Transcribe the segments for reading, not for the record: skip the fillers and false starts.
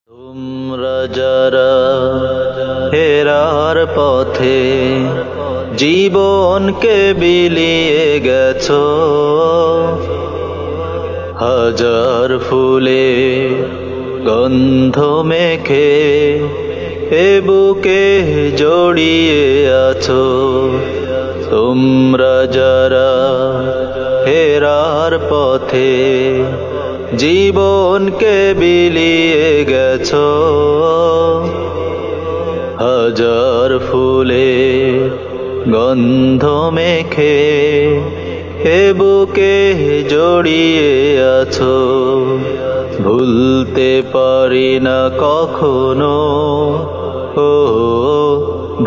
তোমরা যারা ফেরার পথে জীবনকে বিলিয়ে গেছো, হাজার ফুলে গন্ধ মেখে এ বুকে জড়িয়ে আছো। তোমরা যারা ফেরার পথে জীবনকে বিলিয়ে গেছো, হাজার ফুলে গন্ধ মেখে এ বুকে জড়িয়ে আছো। ভুলতে পারি না কখনো, ও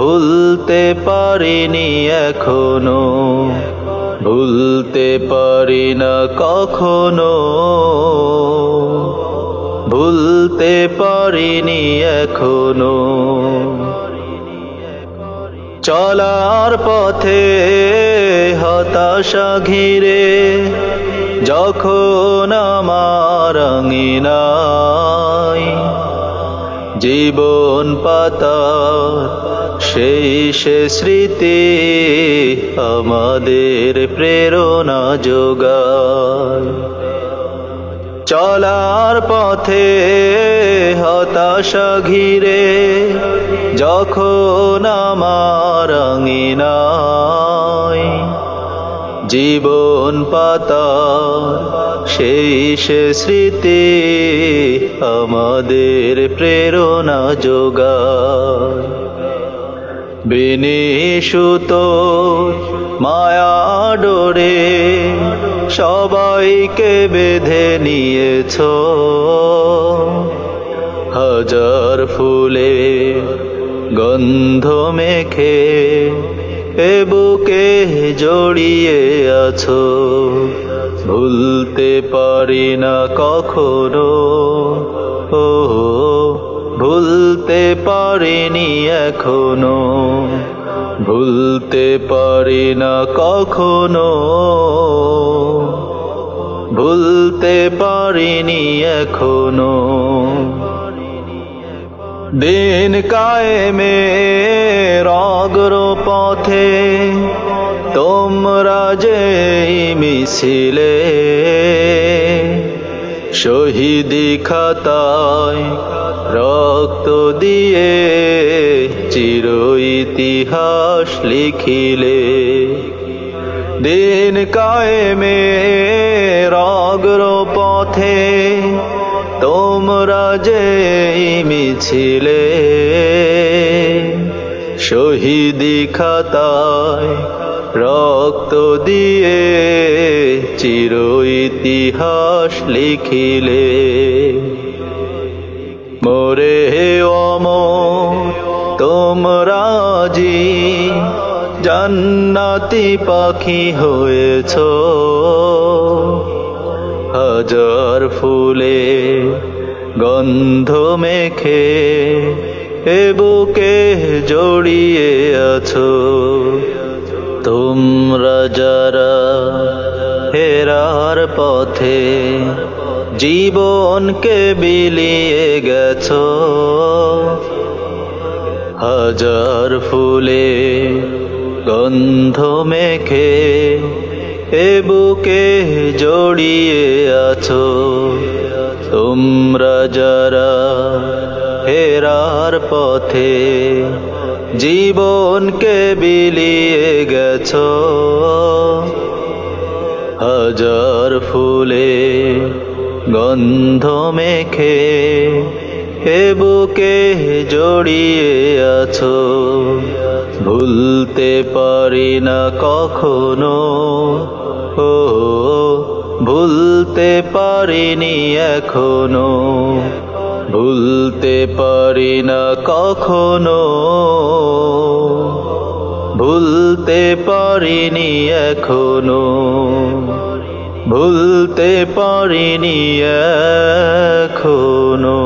ভুলতে পারিনি এখনো, ভুলতে পারি না কখনো, ভুলতে পারিনি এখনো। চলার পথে হতাশা ঘিরে যখন আমার আঙিনায় জীবন পাতার সেই সে স্মৃতি আমাদের প্রেরণা যোগায়। চলার পথে হতাশা ঘিরে যখন আমার আঙিনায় জীবন পাতার সেই সে স্মৃতি আমাদের প্রেরণা যোগায়। বিনিশুত মায়া ডোরে সবাইকে বেঁধে নিয়েছো, হাজার ফুলে গন্ধ মেখে এ বুকে জড়িয়ে আছো। ভুলতে পারি না কখনো, ও ভুলতে পারিনি এখনো, ভুলতে পারি না কখনো, ভুলতে পারিনি এখনো। দিন কায়েমের অগ্রপথে তোমরা যে মিছিলে শহীদি খাতায় রক্ত দিয়ে চির ইতিহাস লিখিলে। দিন কায়েমের অগ্রপথে তোমরা যে মিছিলে শহীদি খাতায় রক্ত দিয়ে চির ইতিহাস লিখিলে। মোরে অমর তোমরা জি জান্নাতি পাখি হয়েছো, হাজার ফুলে গন্ধ মেখে এ বুকে জড়িয়ে আছো। তোমরা যারা ফেরার পথে জীবনকে বিলিয়ে গেছো, হাজার ফুলে গন্ধ মেখে এ বুকে জড়িয়ে আছো। তোমরা যারা ফেরার পথে জীবনকে বিলিয়ে গেছো, হাজার ফুলে গন্ধ মেখে এ বুকে জড়িয়ে আছো। ভুলতে পারি না কখনো, ও ভুলতে পারিনি এখনো, ভুলতে পারি না কখনো, ভুলতে পারিনি এখনো, ভুলতে পারিনি এখনো।